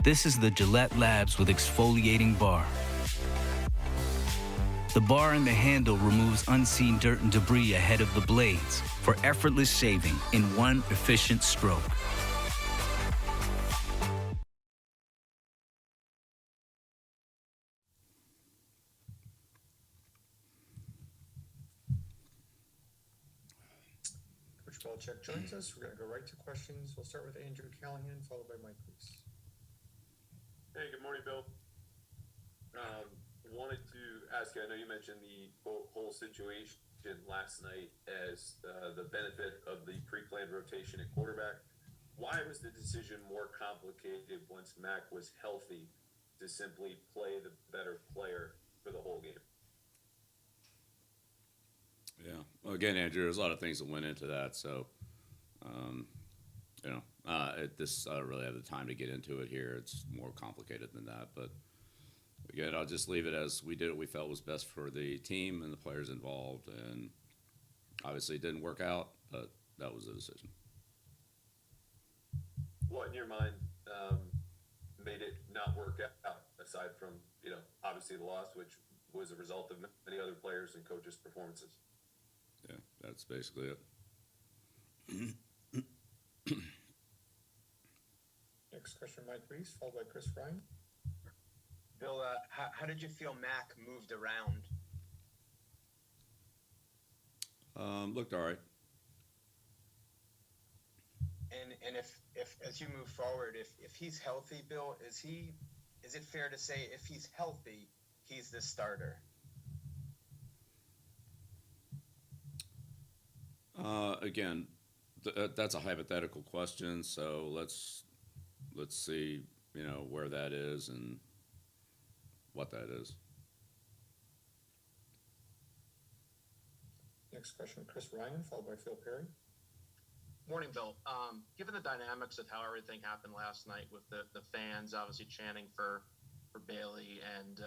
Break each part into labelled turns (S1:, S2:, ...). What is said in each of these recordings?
S1: This is the Gillette Labs with exfoliating bar. The bar and the handle removes unseen dirt and debris ahead of the blades for effortless shaving in one efficient stroke.
S2: Coach Belichick joins us. We're going to go right to questions. We'll start with Andrew Callahan, followed by Mike Reese.
S3: Hey, good morning, Bill. Wanted to ask you, I know you mentioned the whole situation last night as the benefit of the pre-planned rotation at quarterback. Why was the decision more complicated once Mac was healthy to simply play the better player for the whole game?
S4: Yeah. Well, again, Andrew, there's a lot of things that went into that. So, I don't really have the time to get into it here. It's more complicated than that. But again, I'll just leave it as we did what we felt was best for the team and the players involved. And obviously it didn't work out, but that was the decision.
S3: What in your mind made it not work out, aside from, obviously the loss, which was a result of many other players and coaches' performances?
S4: Yeah, that's basically it.
S2: Next question, Mike Reese, followed by Chris Ryan.
S5: Bill, how did you feel Mac moved around?
S4: Looked all right.
S5: And if as you move forward, if he's healthy, Bill, is it fair to say if he's healthy, he's the starter?
S4: Again, that's a hypothetical question. So let's see, where that is and what that is.
S2: Next question, Chris Ryan, followed by Phil Perry.
S6: Morning, Bill. Given the dynamics of how everything happened last night with the fans obviously chanting for Bailey and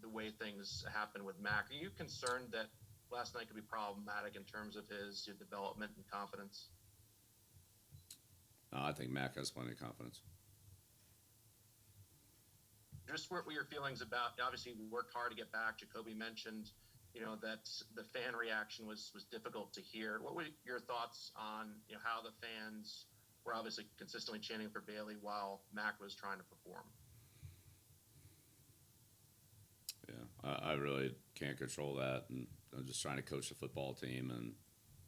S6: the way things happened with Mac, are you concerned that last night could be problematic in terms of his development and confidence?
S4: I think Mac has plenty of confidence.
S6: Just what were your feelings about, obviously we worked hard to get back. Jacoby mentioned, that the fan reaction was difficult to hear. What were your thoughts on, how the fans were obviously consistently chanting for Bailey while Mac was trying to perform?
S4: Yeah, I really can't control that, and I'm just trying to coach the football team, and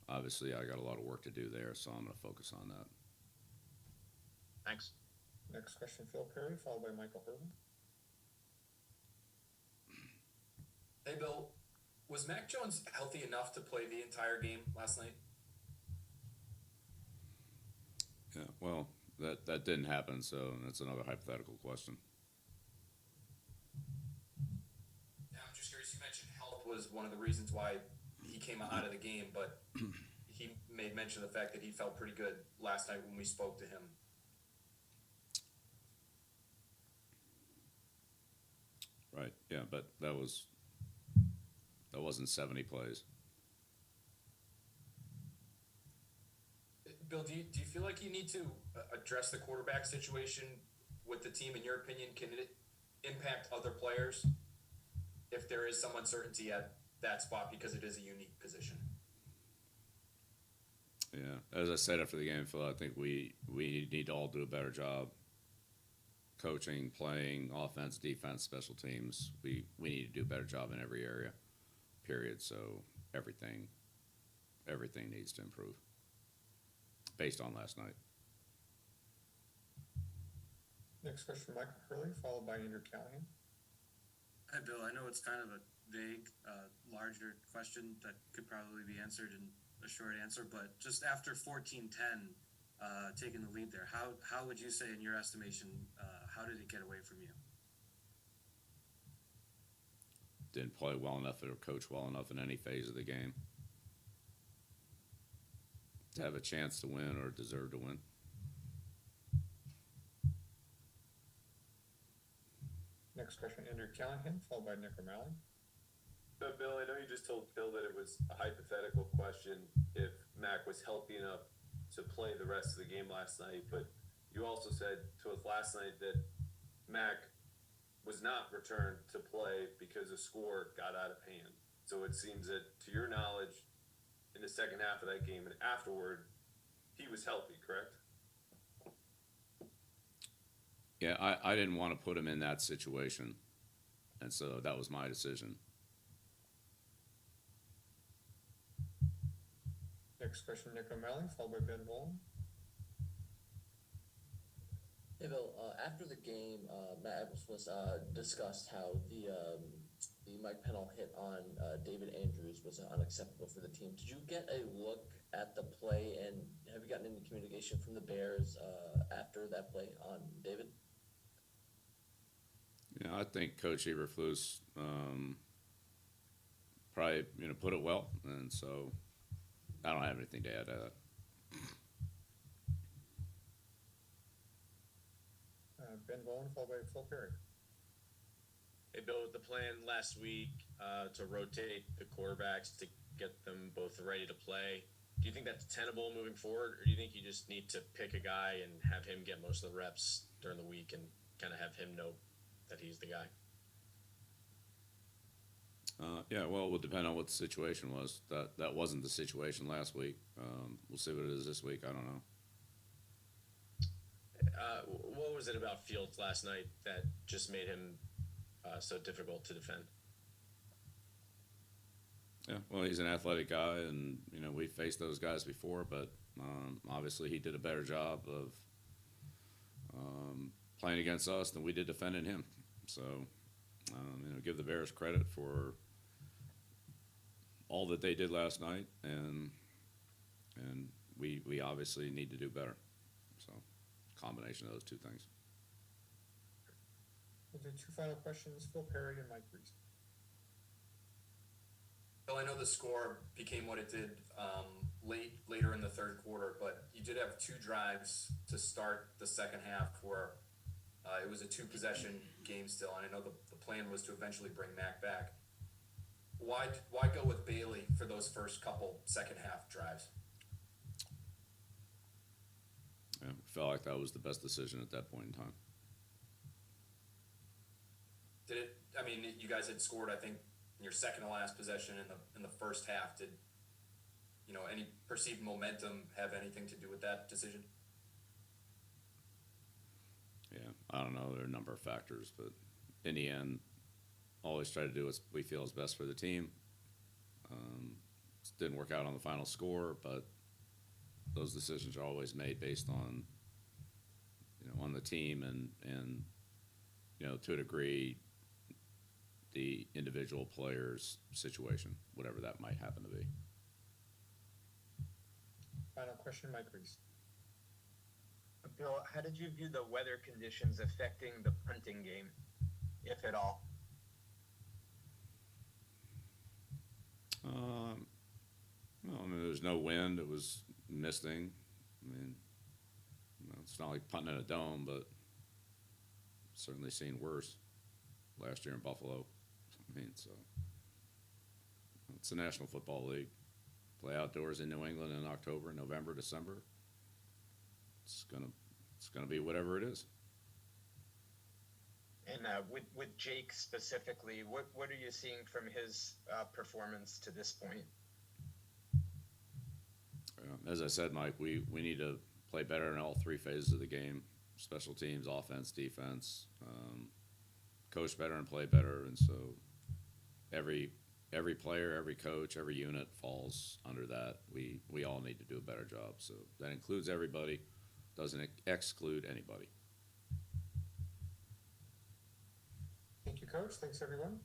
S4: obviously I got a lot of work to do there, so I'm going to focus on that.
S6: Thanks.
S2: Next question, Phil Perry, followed by Michael Herman.
S7: Hey, Bill, was Mac Jones healthy enough to play the entire game last night?
S4: Yeah, well, that didn't happen, so that's another hypothetical question.
S7: Yeah, I'm just curious. You mentioned health was one of the reasons why he came out of the game, but he made mention of the fact that he felt pretty good last night when we spoke to him.
S4: Right, yeah, but that wasn't 70 plays.
S7: Bill, do you feel like you need to address the quarterback situation with the team? In your opinion, can it impact other players if there is some uncertainty at that spot because it is a unique position?
S4: Yeah, as I said after the game, Phil, I think we need to all do a better job. Coaching, playing, offense, defense, special teams. We need to do a better job in every area, period. So everything needs to improve based on last night.
S2: Next question, Michael Hurley, followed by Andrew Callahan.
S8: Hi, Bill. I know it's kind of a vague, larger question that could probably be answered in a short answer, but just after 14-10, taking the lead there, how would you say, in your estimation, how did it get away from you?
S4: Didn't play well enough or coach well enough in any phase of the game to have a chance to win or deserve to win.
S2: Next question, Andrew Callahan, followed by Nick O'Malley.
S3: But Bill, I know you just told Phil that it was a hypothetical question if Mac was healthy enough to play the rest of the game last night, but you also said to us last night that Mac was not returned to play because the score got out of hand. So it seems that, to your knowledge, in the second half of that game and afterward, he was healthy, correct?
S4: Yeah, I didn't want to put him in that situation, and so that was my decision.
S2: Next question, Nick O'Malley, followed by Ben Wallen.
S9: Hey Bill, after the game, Matt Eberflus discussed how the Mike Pennell hit on David Andrews was unacceptable for the team. Did you get a look at the play, and have you gotten any communication from the Bears after that play on David?
S4: Yeah, I think Coach Eberflus probably put it well, and so I don't have anything to add to that.
S2: Ben Wallen, followed by Phil Perry.
S10: Hey, Bill, with the plan last week to rotate the quarterbacks to get them both ready to play, do you think that's tenable moving forward, or do you think you just need to pick a guy and have him get most of the reps during the week and kind of have him know that he's the guy?
S4: Yeah, well, it would depend on what the situation was. That wasn't the situation last week. We'll see what it is this week. I don't know.
S10: What was it about Fields last night that just made him so difficult to defend?
S4: Yeah, well, he's an athletic guy, and we've faced those guys before, but obviously he did a better job of playing against us than we did defending him. So, give the Bears credit for all that they did last night, and we obviously need to do better. So, combination of those two things.
S2: We'll do two final questions, Phil Perry and Mike Reese.
S7: Bill, I know the score became what it did later in the third quarter, but you did have two drives to start the second half where it was a two-possession game still, and I know the plan was to eventually bring Mac back. Why go with Bailey for those first couple second half drives?
S4: Yeah, felt like that was the best decision at that point in time.
S7: Did it? I mean, you guys had scored, I think, in your second to last possession in the first half. Did any perceived momentum have anything to do with that decision?
S4: Yeah, I don't know. There are a number of factors, but in the end, always try to do what we feel is best for the team. It didn't work out on the final score, but those decisions are always made based on on the team and to a degree the individual player's situation, whatever that might happen to be.
S2: Final question, Mike Reese.
S5: Bill, how did you view the weather conditions affecting the punting game, if at all?
S4: Well, I mean, there was no wind. It was misting. I mean, it's not like punting in a dome, but certainly seen worse last year in Buffalo. I mean, so it's the National Football League. Play outdoors in New England in October, November, December. It's gonna be whatever it is.
S5: And with Jake specifically, what are you seeing from his performance to this point?
S4: As I said, Mike, we need to play better in all three phases of the game: special teams, offense, defense. Coach better and play better, and so every player, every coach, every unit falls under that. We all need to do a better job. So that includes everybody, doesn't exclude anybody.
S2: Thank you, Coach. Thanks, everyone.